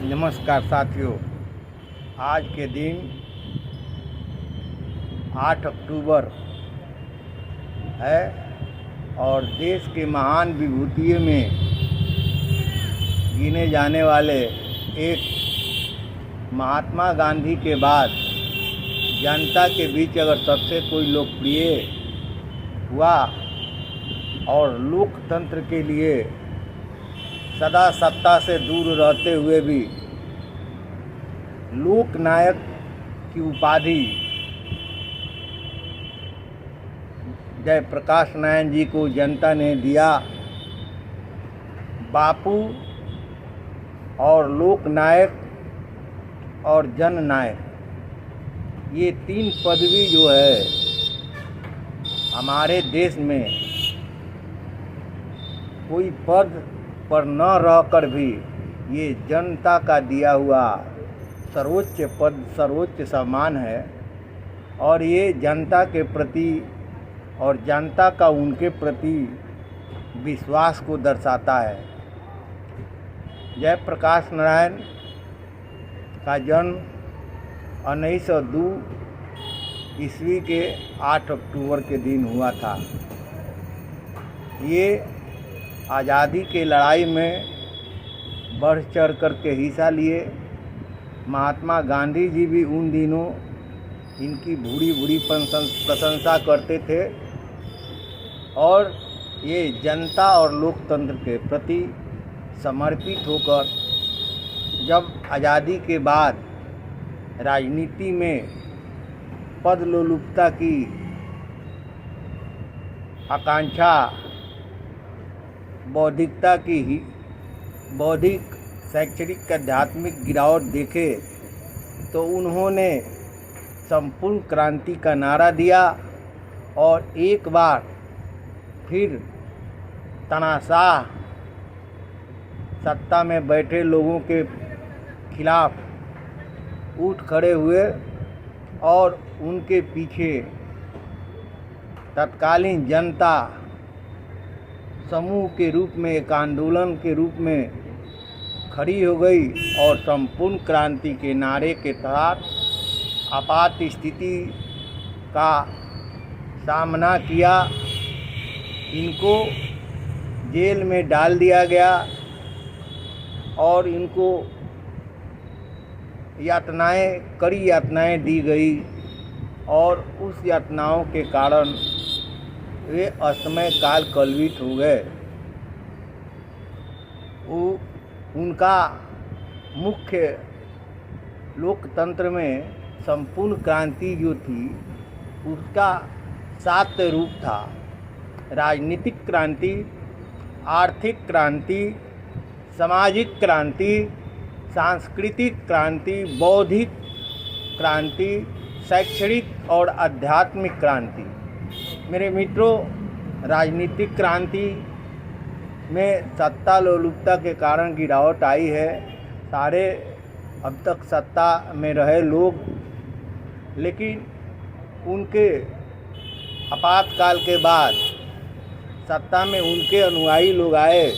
नमस्कार साथियों। आज के दिन 8 अक्टूबर है और देश के महान विभूतियों में गिने जाने वाले एक महात्मा गांधी के बाद जनता के बीच अगर सबसे कोई लोकप्रिय हुआ और लोकतंत्र के लिए सदा सत्ता से दूर रहते हुए भी लोकनायक की उपाधि जयप्रकाश नारायण जी को जनता ने दिया। बापू और लोकनायक और जननायक, ये तीन पदवी जो है हमारे देश में कोई पद पर न रहकर भी ये जनता का दिया हुआ सर्वोच्च पद, सर्वोच्च सम्मान है और ये जनता के प्रति और जनता का उनके प्रति विश्वास को दर्शाता है। जयप्रकाश नारायण का जन्म 1902 ईस्वी के 8 अक्टूबर के दिन हुआ था। ये आज़ादी के लड़ाई में बढ़ चढ़ कर के हिस्सा लिए। महात्मा गांधी जी भी उन दिनों इनकी भूरी भूरी प्रशंसा करते थे और ये जनता और लोकतंत्र के प्रति समर्पित होकर जब आज़ादी के बाद राजनीति में पद लोलुपता की आकांक्षा, बौद्धिकता की ही बौद्धिक, शैक्षणिक, आध्यात्मिक गिरावट देखे तो उन्होंने संपूर्ण क्रांति का नारा दिया और एक बार फिर तानाशाह सत्ता में बैठे लोगों के खिलाफ उठ खड़े हुए और उनके पीछे तत्कालीन जनता समूह के रूप में, एक आंदोलन के रूप में खड़ी हो गई और संपूर्ण क्रांति के नारे के तहत आपात स्थिति का सामना किया। इनको जेल में डाल दिया गया और इनको यातनाएं, कड़ी यातनाएं दी गई और उस यातनाओं के कारण वे असमय काल कलवित हो गए। उनका मुख्य लोकतंत्र में संपूर्ण क्रांति जो थी उसका 7 रूप था: राजनीतिक क्रांति, आर्थिक क्रांति, सामाजिक क्रांति, सांस्कृतिक क्रांति, बौद्धिक क्रांति, शैक्षणिक और आध्यात्मिक क्रांति। मेरे मित्रों, राजनीतिक क्रांति में सत्ता लोलुपता के कारण गिरावट आई है। सारे अब तक सत्ता में रहे लोग, लेकिन उनके आपातकाल के बाद सत्ता में उनके अनुयायी लोग आए।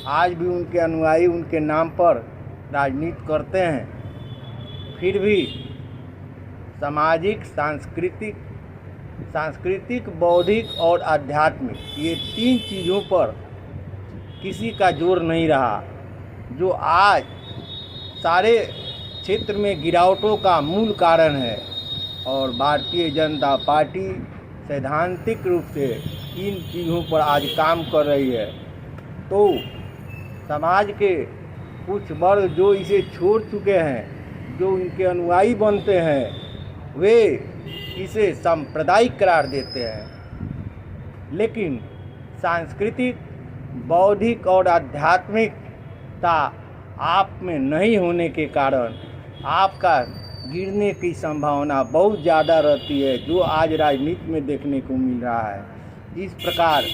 आज भी उनके अनुयायी उनके नाम पर राजनीति करते हैं। फिर भी सामाजिक, सांस्कृतिक, बौद्धिक और आध्यात्मिक, ये 3 चीज़ों पर किसी का जोर नहीं रहा, जो आज सारे क्षेत्र में गिरावटों का मूल कारण है। और भारतीय जनता पार्टी सैद्धांतिक रूप से इन चीज़ों पर आज काम कर रही है। तो समाज के कुछ वर्ग जो इसे छोड़ चुके हैं, जो इनके अनुयायी बनते हैं, वे इसे सांप्रदायिक करार देते हैं। लेकिन सांस्कृतिक, बौद्धिक और आध्यात्मिकता आप में नहीं होने के कारण आपका गिरने की संभावना बहुत ज़्यादा रहती है, जो आज राजनीति में देखने को मिल रहा है। इस प्रकार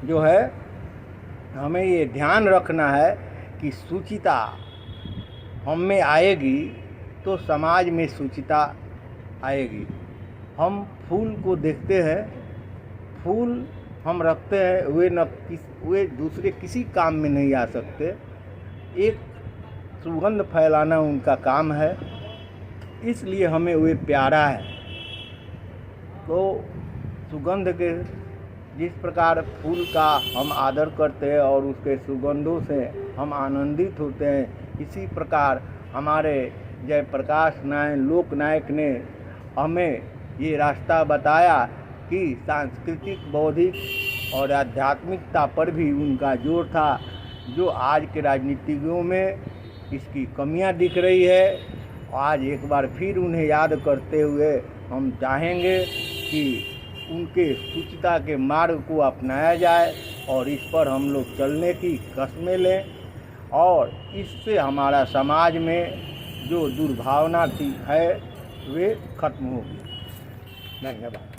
जो है हमें ये ध्यान रखना है कि शुचिता हम में आएगी तो समाज में शुचिता आएगी। हम फूल को देखते हैं, फूल हम रखते हैं, वे दूसरे किसी काम में नहीं आ सकते। एक सुगंध फैलाना उनका काम है, इसलिए हमें वे प्यारा है। तो सुगंध के जिस प्रकार फूल का हम आदर करते हैं और उसके सुगंधों से हम आनंदित होते हैं, इसी प्रकार हमारे जयप्रकाश लोकनायक ने हमें ये रास्ता बताया कि सांस्कृतिक, बौद्धिक और आध्यात्मिकता पर भी उनका जोर था, जो आज के राजनीतिज्ञों में इसकी कमियां दिख रही है। आज एक बार फिर उन्हें याद करते हुए हम चाहेंगे कि उनके शुचिता के मार्ग को अपनाया जाए और इस पर हम लोग चलने की कस्में लें और इससे हमारा समाज में जो दुर्भावना थी है वे खत्म होगी। धन्यवाद।